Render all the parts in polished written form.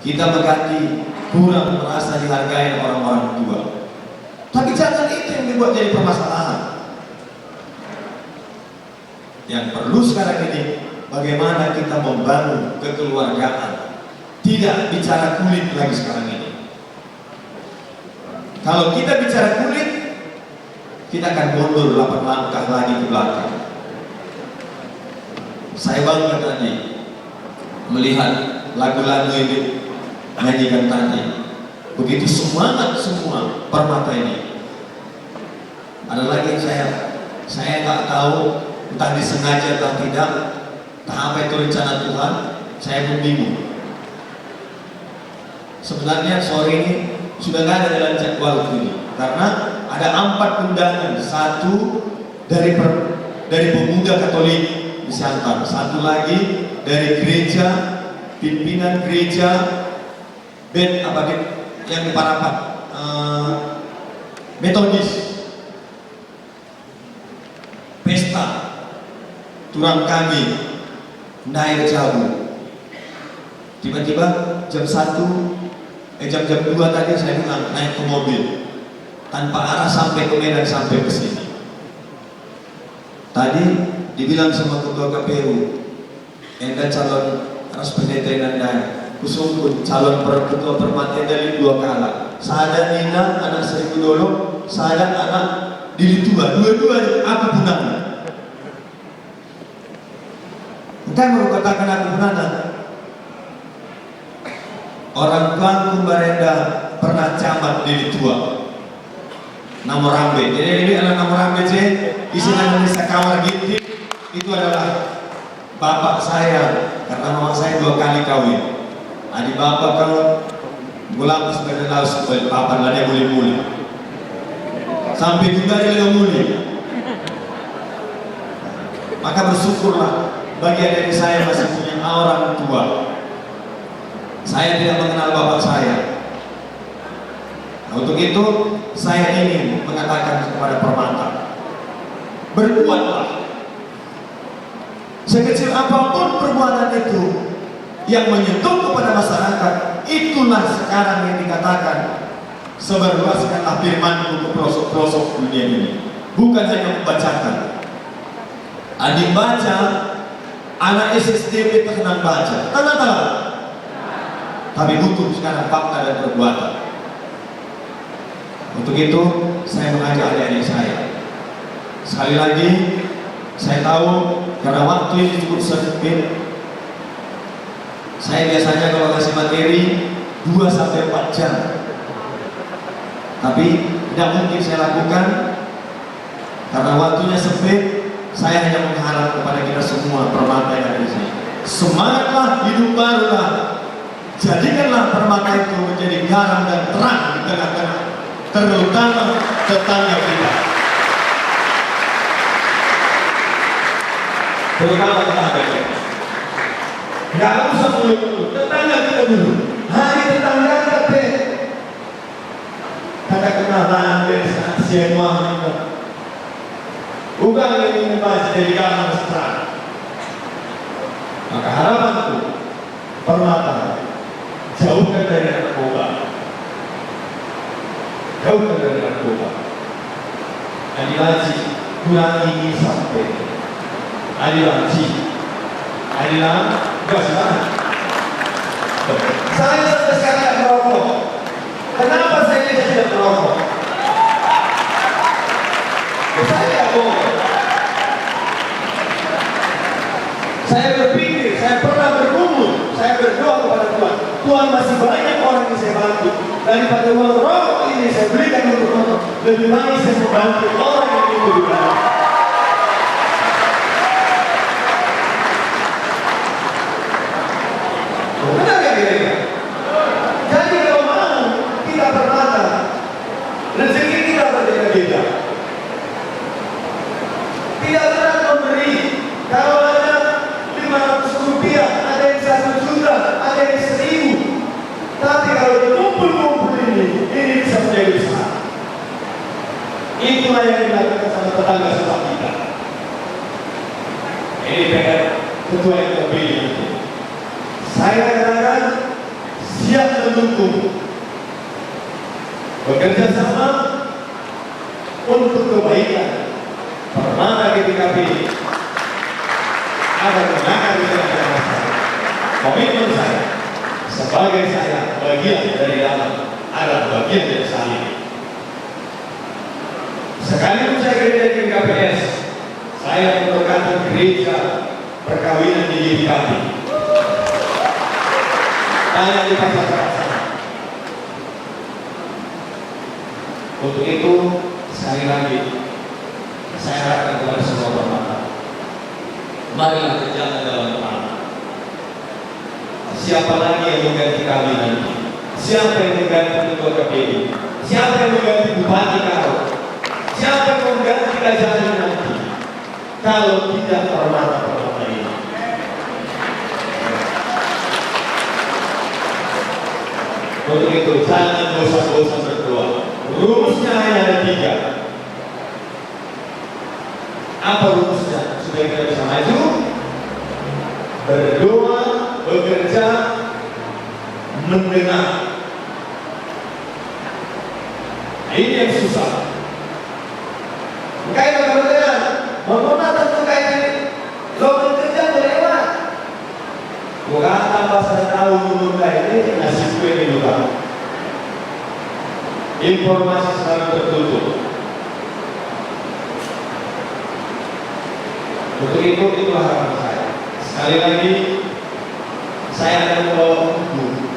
kita mengganti kurang merasa dihargai orang-orang tua. Tapi jangan itu yang dibuat jadi permasalahan. Yang perlu sekarang ini, bagaimana kita membangun kekeluargaan. Tidak bicara kulit lagi sekarang ini. Kalau kita bicara kulit, kita akan mundur 8 langkah lagi ke belakang. Saya bangga tadi melihat lagu-lagu ini nyanyikan tadi. Begitu semangat semua Permata ini. Ada lagi yang saya nggak tahu, entah disengaja atau tidak, entah apa itu rencana Tuhan, saya pun bingung. Sebenarnya sore ini sudah nggak ada dalam jadwal ini, karena ada 4 undangan, 1 dari pemuda Katolik di Siantar, 1 lagi dari gereja, pimpinan gereja yang di Parapat, Metodis, pesta turang kami naik jauh. Tiba-tiba jam 2 tadi saya bilang naik ke mobil tanpa arah sampai ke Medan, sampai ke sini. Tadi dibilang sama ketua KPU, Anda calon ras pendeta Anda kusungkun calon ketua Permata dari 2 kala. Saya Nina anak Seribu Dolo, saya anak Dili Tua, dua-duanya aku punana. Entah mau katakan aku punana. Orang tuanku Barenda pernah camat Dili Tua, Namorambe. Jadi ini anak Namorambe isinya Indonesia Kawar Ginting. Itu adalah bapak saya, karena mama saya 2 kali kawin. Adik bapak kalau gulam sebagai laus sebagai papan lah dia boleh sampai juga dia mulai. Maka bersyukurlah bagian dari saya masih punya orang tua. Saya tidak mengenal bapak saya. Nah, untuk itu saya ingin mengatakan kepada Permata, berbuatlah. Sekecil apapun perbuatan itu yang menyentuh kepada masyarakat, itulah sekarang yang dikatakan sebarluaskanlah firmanku ke pelosok-pelosok dunia ini. Bukan hanya membacakan. Adik baca, anak SSDP tenang baca, tenang. Tapi butuh sekarang fakta dan perbuatan. Untuk itu saya mengajak adik-adik saya. Sekali lagi, saya tahu karena waktu ini cukup sempit. Saya biasanya kalau kasih materi 2-4 jam. Tapi tidak mungkin saya lakukan karena waktunya sempit. Saya hanya mengharap kepada kita semua Permata yang ada di sini. Semangatlah, hidup barulah. Jadikanlah Permata itu menjadi garam dan terang di tengah-tengah, terutama tetangga kita. Terutama tetangga kita. Gak usah mulut-mulut, tetangga kita dulu. Hari tetangga kita. Kata kenalan dari semua itu. Bukan yang ingin masih jadi garam terang. Maka harapanku, Permata, jauhkan dari narkoba. Jauhkan dari narkoba. Adilaji, kurangi ini sampai. Adilaji, gak silakan. Saya sampai sekarang tidak merokok. Kenapa saya tidak merokok? Saya tidak bohong. Saya berpikir, saya pernah bergumul, saya berdoa kepada Tuhan. Tuhan masih banyak orang yang saya bantu. Daripada uang rokok ini saya berikan untuk rokok, lebih baik saya membantu orang yang itu juga. Benar ya kira-kira? Jadi kalau mau kita Permata, rezeki kita berbeda-beda. Tidak berat memberi. Kalau ada 500 rupiah, ada yang 1 juta, ada yang 1000. Tapi kalau dikumpul-kumpul ini bisa menjadi besar. Itulah yang dilakukan sama tetangga sebelah kita. Ini PR ketua yang terpilih. Saya katakan siap mendukung, bekerja sama untuk kebaikan Permata GTKP agar menangani dengan masalah. Komitmen saya sebagai saya bagian dari dalam adalah bagian dari saya. Sekalipun saya kerja di KPS, saya memperkatakan gereja perkawinan di GTKP. Tanya di pasar sana. Untuk itu sekali lagi saya harapkan kepada semua Permata, marilah berjalan dalam Permata. Siapa lagi yang mengganti kami nanti? Siapa yang mengganti ketua KPI? Siapa yang mengganti Bupati Karo? Siapa yang mengganti Kajari nanti? Kalau tidak Permata ini. Untuk itu jangan bosan-bosan berdoa. Rumusnya hanya ada 3. Apa rumusnya? Supaya kita bisa maju, berdoa, bekerja, mendengar. Ini yang susah. Kayak bekerja, mau tentu kayak ini. Lo bekerja lewat. Bukan tambah 1 tahun dulu kayak ini nasib gue ini juga. Informasi selalu tertutup. Untuk itu harapan saya. Sekali lagi, saya akan membawa buku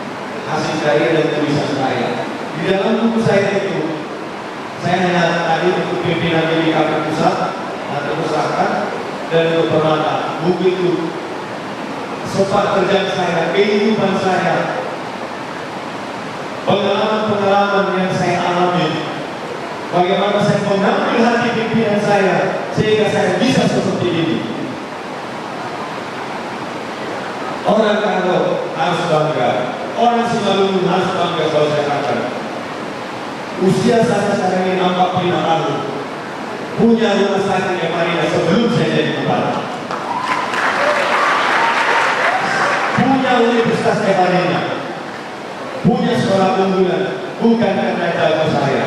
hasil karya dan tulisan saya. Di dalam buku saya itu, saya hanya tadi untuk pimpinan GTKP pusat atau pusaka dan untuk Permata. Buku itu sempat kerjaan saya, kehidupan saya, pengalaman-pengalaman yang saya alami, bagaimana saya mengambil hati pimpinan saya sehingga saya bisa seperti ini. Orang Karo harus bangga, orang Simalungun harus bangga kalau saya katakan. Usia saya sekarang ini 45 tahun, punya rumah sakit yang Marina sebelum saya jadi bupati, punya universitas yang Marina, punya sekolah unggulan, bukan karena jago saya,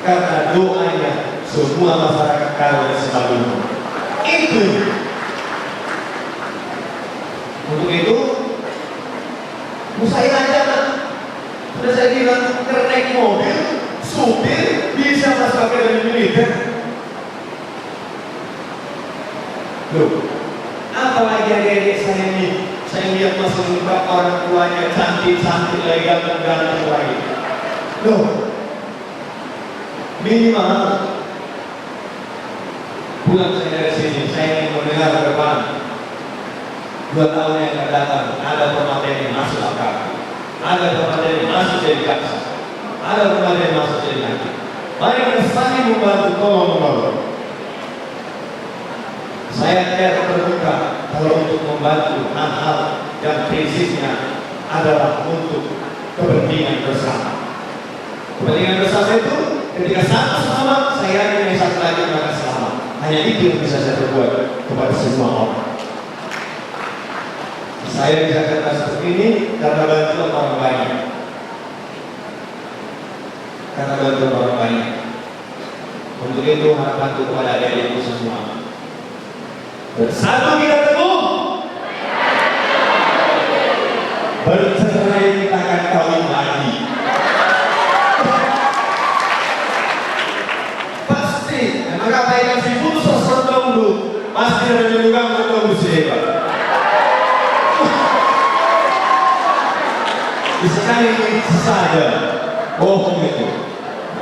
karena doanya semua masyarakat Karo dan Simalungun. Itu. Untuk itu, saya aja kan, sudah saya bilang, naik mobil, supir, bisa masuk dari militer. Loh, apalagi adik-adik saya ini, saya lihat masuk lengkap orang tuanya, cantik-cantik, legal dan ganteng lagi. Loh, minimal pulang saya dari sini, saya ingin mendengar ke depan 2 tahun yang akan datang, ada Permata yang masuk akal, ada Permata yang masuk jadi jaksa, ada Permata yang masuk jadi hakim. Mari kita saling membantu, tolong menolong. Saya tidak terbuka kalau untuk membantu hal-hal yang prinsipnya adalah untuk kepentingan bersama. Kepentingan bersama itu ketika satu selamat, saya yang satu lagi akan selamat. Hanya itu yang bisa saya perbuat kepada semua orang. Saya bisa kata seperti ini karena bantuan orang banyak. Karena bantuan orang banyak. Untuk itu harapanku kepada adik-adikku semua. Bersatu kita teguh. Bercerai kita akan kawin lagi. Pasti. Maka kaitan si putus dulu. Pasti ada juga untuk hebat. Sekali ini saja bohong itu.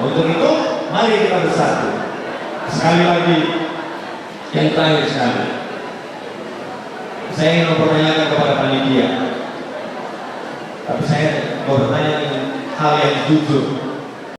Untuk itu mari kita bersatu. Sekali lagi yang terakhir sekali, saya ingin mempertanyakan kepada panitia, tapi saya mau bertanya dengan hal yang jujur.